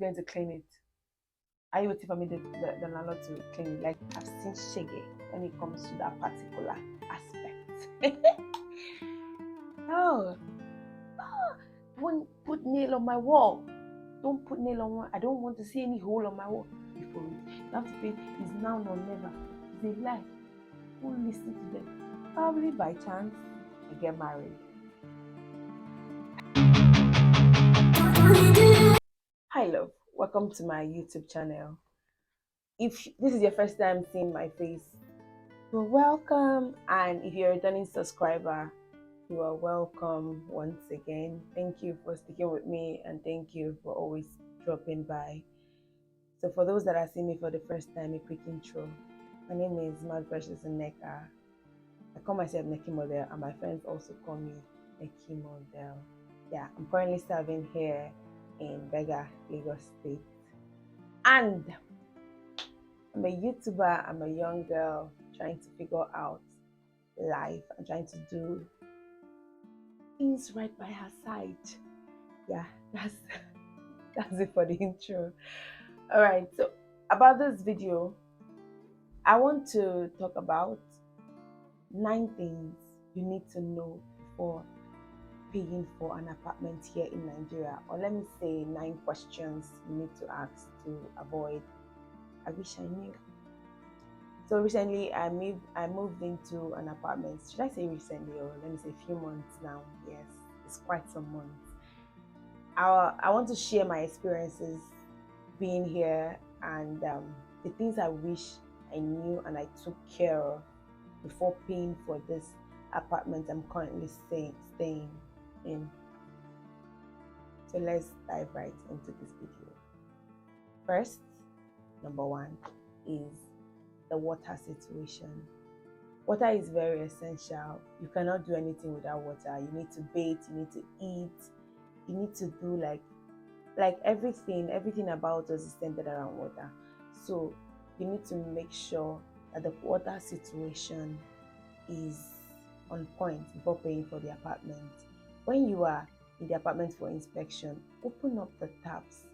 going to clean it? Are you waiting for me, the landlord, to clean it? Like, I've seen shege when it comes to that particular aspect. No. Don't put nail on my wall. Don't put nail on one. I don't want to see any hole on my wall before it. You have to pay. It's now or never. It's a lie. Don't listen to them. Probably by chance, I get married. Hi, love. Welcome to my YouTube channel. If this is your first time seeing my face, you're welcome. And if you're a returning subscriber, you are welcome once again. Thank you for sticking with me, and thank you for always dropping by. So for those that are seeing me for the first time, a quick intro. My name is Mad Precious Nneka. I call myself Neki Model, and my friends also call me Neki Model. Yeah, I'm currently serving here in Bega, Lagos State. And I'm a YouTuber. I'm a young girl trying to figure out life and trying to do things right by her side. Yeah, that's it for the intro. All right, so about this video, I want to talk about 9 things you need to know before paying for an apartment here in Nigeria, or let me say 9 questions you need to ask to avoid. I wish I knew. So recently I moved into an apartment. Should I say recently, or let me say a few months now? Yes, it's quite some months. I want to share my experiences being here, and the things I wish I knew and I took care of before paying for this apartment I'm currently staying in. So let's dive right into this video. First, number 1 is the water situation. Water is very essential. You cannot do anything without water. You need to bathe, you need to eat, you need to do like everything about us is centered around water. So you need to make sure that the water situation is on point before paying for the apartment. When you are in the apartment for inspection, open up the taps,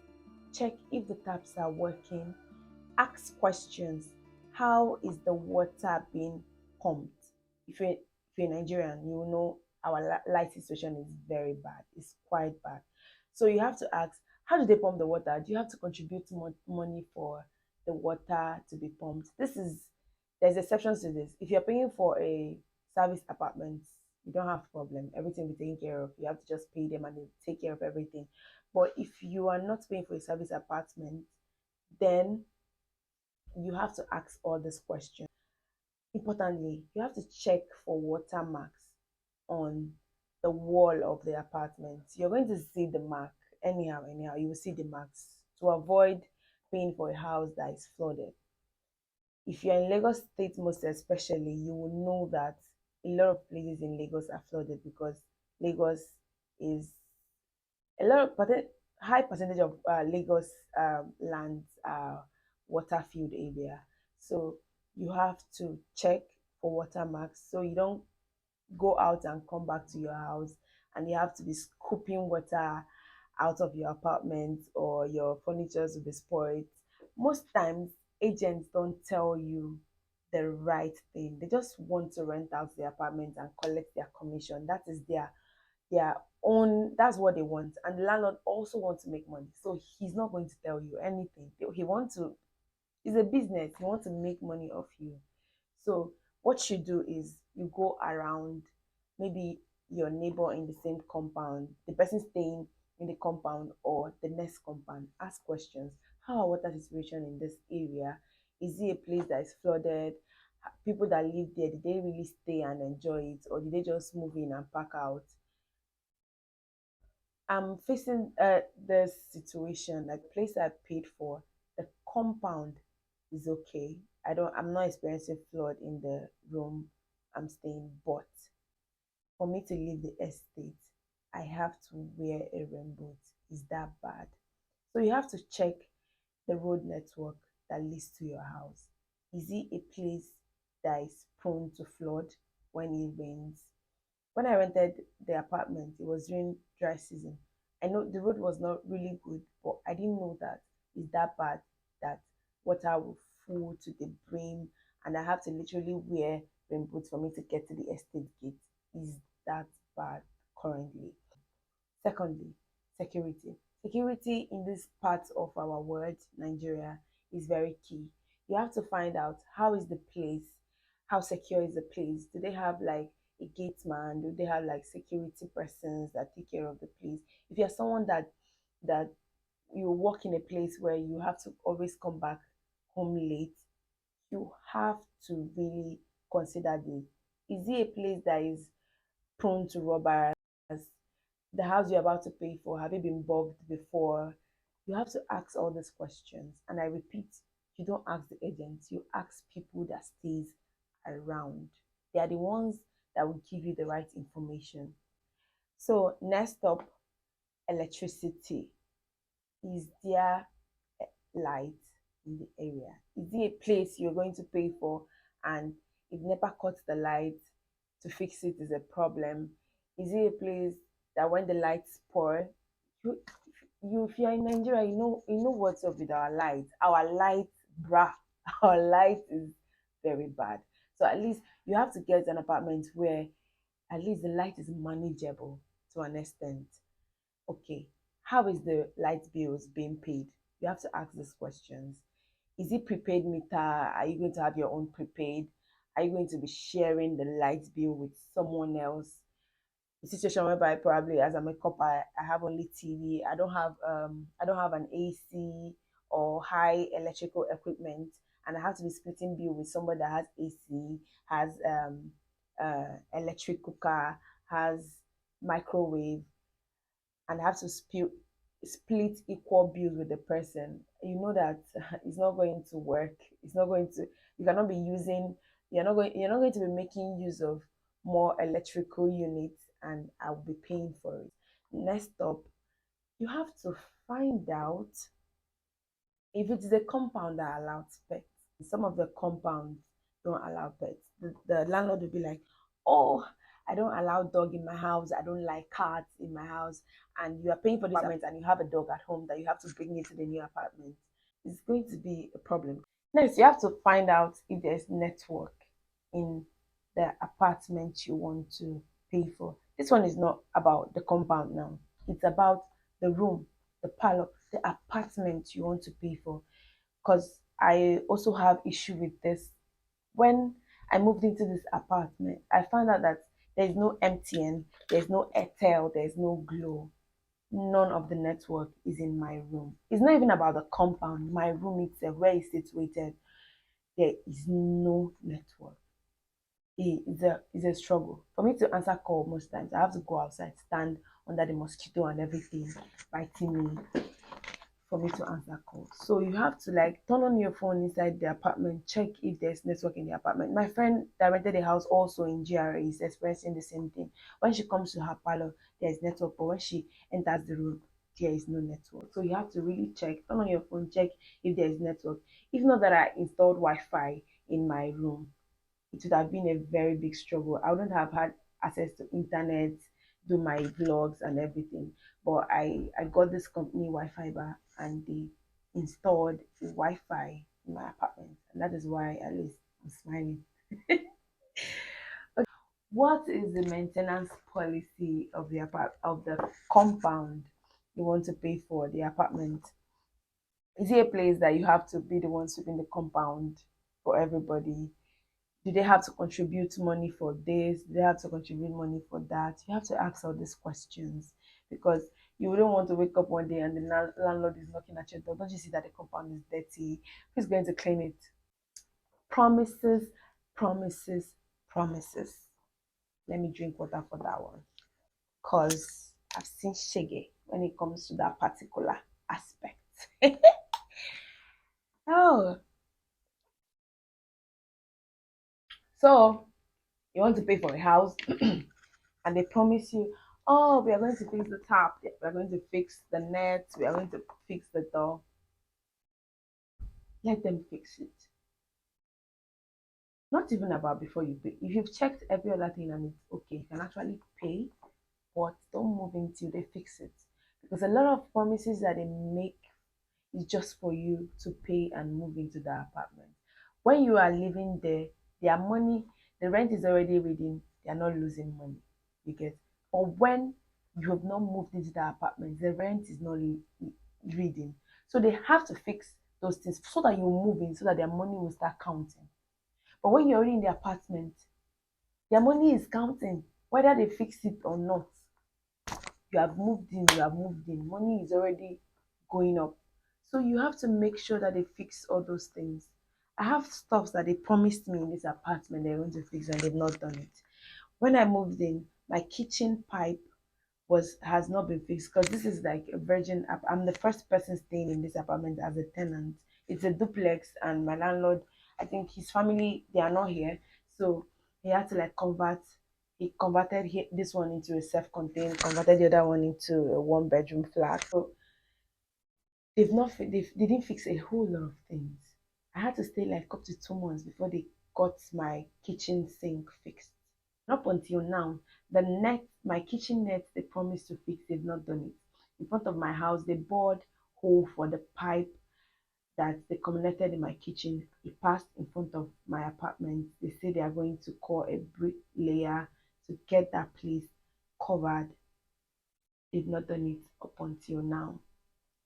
check if the taps are working, ask questions. How is the water being pumped? If you're Nigerian, you will know our light situation is very bad. It's quite bad. So you have to ask, how do they pump the water? Do you have to contribute money for the water to be pumped? There's exceptions to this. If you're paying for a service apartment, you don't have problem. Everything will be taken care of. You have to just pay them and they take care of everything. But if you are not paying for a service apartment, then you have to ask all these questions. Importantly, you have to check for watermarks on the wall of the apartment. You're going to see the mark anyhow, you will see the marks to avoid paying for a house that is flooded. If you're in Lagos State, most especially, you will know that a lot of places in Lagos are flooded because Lagos is a lot of high percentage of Lagos lands are water filled area. So you have to check for watermarks so you don't go out and come back to your house and you have to be scooping water out of your apartment, or your furniture will be spoiled. Most times agents don't tell you the right thing. They just want to rent out the apartment and collect their commission. That is their own, that's what they want. And the landlord also wants to make money, so he's not going to tell you anything. He wants to, it's a business, he wants to make money off you. So what you do is you go around, maybe your neighbor in the same compound, the person staying in the compound or the next compound, ask questions. How are water situation in this area? Is it a place that is flooded? People that live there, did they really stay and enjoy it, or did they just move in and pack out? I'm facing this situation, like place I paid for, the compound is okay. I'm not experiencing flood in the room I'm staying, but for me to leave the estate, I have to wear a rain boot. Is that bad? So you have to check the road network that leads to your house. Is it a place that is prone to flood when it rains? When I rented the apartment, it was during dry season. I know the road was not really good, but I didn't know that it's that bad that water will full to the brim, and I have to literally wear rain boots for me to get to the estate gate. Is that bad currently? Secondly, security. Security in this part of our world, Nigeria, is very key. You have to find out how is the place, how secure is the place. Do they have like a gate man? Do they have like security persons that take care of the place? If you're someone that you work in a place where you have to always come back home late, you have to really consider this. Is it a place that is prone to robbers? The house you're about to pay for, have you been bugged before? You have to ask all these questions. And I repeat, you don't ask the agents, you ask people that stays around. They are the ones that will give you the right information. So next up, electricity. Is there light in the area? Is it a place you're going to pay for, and if NEPA cuts the light, to fix it is a problem? Is it a place that when the lights spoil, you, if you're in Nigeria, you know what's up with our lights. Our light, bruh, our light is very bad. So at least you have to get an apartment where at least the light is manageable to an extent. Okay, how is the light bills being paid? You have to ask these questions. Is it prepaid meter? Are you going to have your own prepaid? Are you going to be sharing the light bill with someone else? The situation whereby probably as I'm a copper, I have only TV. I don't have an AC or high electrical equipment, and I have to be splitting bill with somebody that has AC, has electric cooker, has microwave, and have to split equal bills with the person. You know that it's not going to work. It's not going to. You cannot be using. You're not going to be making use of more electrical units, and I will be paying for it. Next up, you have to find out if it is a compound that allows pets. Some of the compounds don't allow pets. The landlord will be like, oh, I don't allow dog in my house, I don't like cats in my house, and you are paying for this apartment and you have a dog at home that you have to bring into the new apartment. It's going to be a problem. Next, you have to find out if there's network in the apartment you want to pay for. This one is not about the compound now. It's about the room, the parlor, the apartment you want to pay for. Because I also have issue with this. When I moved into this apartment, I found out that there's no MTN, there's no Airtel, there's no Glow. None of the network is in my room. It's not even about the compound, my room itself, where it's situated, there is no network. It's a struggle. For me to answer call most times, I have to go outside, stand under the mosquito and everything, biting me for me to answer calls. So you have to like turn on your phone inside the apartment, check if there's network in the apartment. My friend that rented a house also in GRA is experiencing the same thing. When she comes to her parlor, there's network, but when she enters the room, there is no network. So you have to really check, turn on your phone, check if there is network. If not that I installed Wi-Fi in my room, it would have been a very big struggle. I wouldn't have had access to internet, do my vlogs and everything. But I got this company Wi-Fi bar, and they installed Wi-Fi in my apartment. And that is why at least I'm smiling. What is the maintenance policy of the compound you want to pay for the apartment? Is it a place that you have to be the one sweeping the compound for everybody? Do they have to contribute money for this? Do they have to contribute money for that? You have to ask all these questions, because you wouldn't want to wake up one day and the landlord is knocking at your door. Don't you see that the compound is dirty? Who's going to clean it? Promises, promises, promises. Let me drink water for that one, because I've seen shege when it comes to that particular aspect. Oh, so you want to pay for a house and they promise you, oh, we are going to fix the tap, we are going to fix the net, we are going to fix the door. Let them fix it. Not even about before you pay. If you've checked every other thing and it's okay, you can actually pay, but don't move until they fix it. Because a lot of promises that they make is just for you to pay and move into the apartment. When you are living there, their money, the rent is already reading, they are not losing money. You get? But when you have not moved into the apartment, the rent is not reading. So they have to fix those things so that you move in, so that their money will start counting. But when you're already in the apartment, their money is counting, whether they fix it or not. You have moved in, you have moved in. Money is already going up. So you have to make sure that they fix all those things. I have stuff that they promised me in this apartment they're going to fix and they've not done it. When I moved in, my kitchen pipe was has not been fixed because this is like a virgin app. I'm the first person staying in this apartment as a tenant. It's a duplex and my landlord, I think his family, they are not here. So he had to like he converted this one into a self-contained, converted the other one into a one-bedroom flat. So they didn't fix a whole lot of things. I had to stay like up to 2 months before they got my kitchen sink fixed. Up until now, my kitchen net they promised to fix, they've not done it. In front of my house, they bored hole for the pipe that they connected in my kitchen. It passed in front of my apartment. They say they are going to call a bricklayer to get that place covered. They've not done it up until now.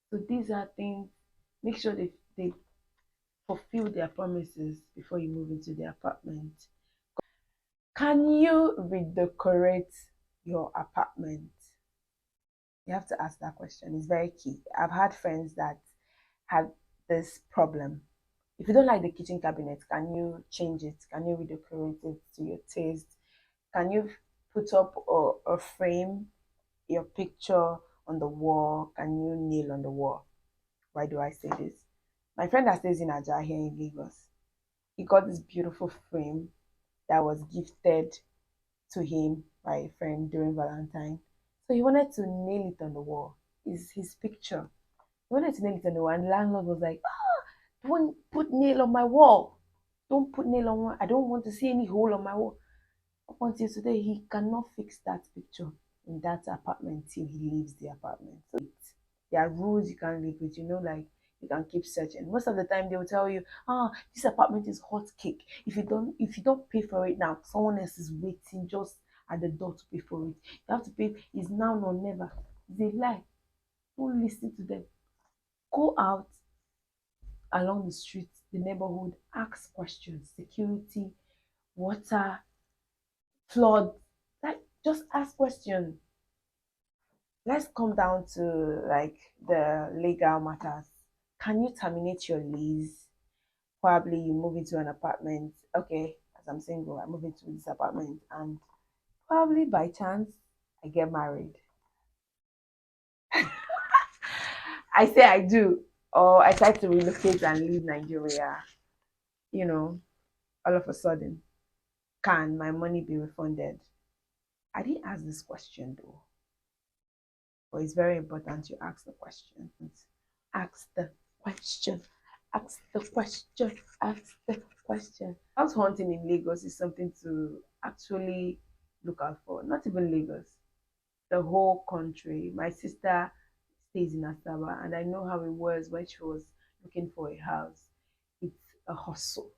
So these are things, make sure they fulfill their promises before you move into the apartment. Can you redecorate your apartment? You have to ask that question. It's very key. I've had friends that had this problem. If you don't like the kitchen cabinet, can you change it? Can you redecorate it to your taste? Can you put up a frame, your picture on the wall? Can you nail on the wall? Why do I say this? My friend that stays in Aja here in Lagos, he got this beautiful frame that was gifted to him by a friend during Valentine. So he wanted to nail it on the wall. Is his picture. He wanted to nail it on the wall, and the landlord was like, don't put nail on my wall. Don't put nail on my I don't want to see any hole on my wall. Up until today, he cannot fix that picture in that apartment till he leaves the apartment. So there are rules you can't live with, like you can keep searching. Most of the time they will tell you, this apartment is hot cake. If you don't pay for it now, someone else is waiting just at the door to pay for it. You have to pay, it's now or never. It's a lie. Don't listen to them. Go out along the street, the neighborhood, ask questions, security, water, flood. Like just ask questions. Let's come down to like the legal matters. Can you terminate your lease? Probably you move into an apartment. Okay, as I'm single, I move into this apartment and probably by chance I get married. I say I do, or I try to relocate and leave Nigeria, you know, all of a sudden. Can my money be refunded? I didn't ask this question though, but it's very important you ask the question. Ask the question. Ask the question. Ask the question. House hunting in Lagos is something to actually look out for. Not even Lagos, the whole country. My sister stays in Asaba, and I know how it was when she was looking for a house. It's a hustle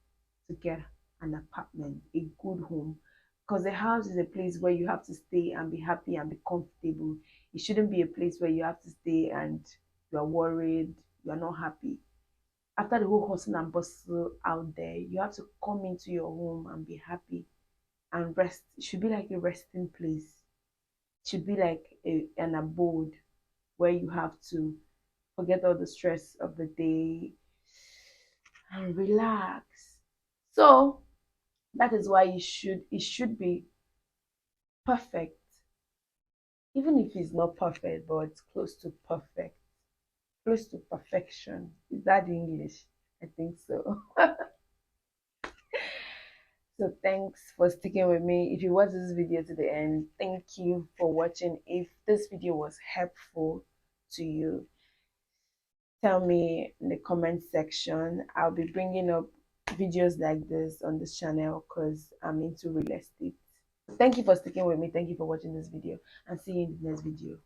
to get an apartment, a good home. Because a house is a place where you have to stay and be happy and be comfortable. It shouldn't be a place where you have to stay and you are worried, you are not happy. After the whole hustle and bustle out there, you have to come into your home and be happy and rest. It should be like a resting place. It should be like an abode where you have to forget all the stress of the day and relax. So that is why it should be perfect. Even if it's not perfect, but it's close to perfect. Close to perfection. Is that English? I think so. So thanks for sticking with me. If you watch this video to the end, thank you for watching. If this video was helpful to you, tell me in the comment section. I'll be bringing up videos like this on this channel because I'm into real estate. Thank you for sticking with me. Thank you for watching this video and see you in the next video.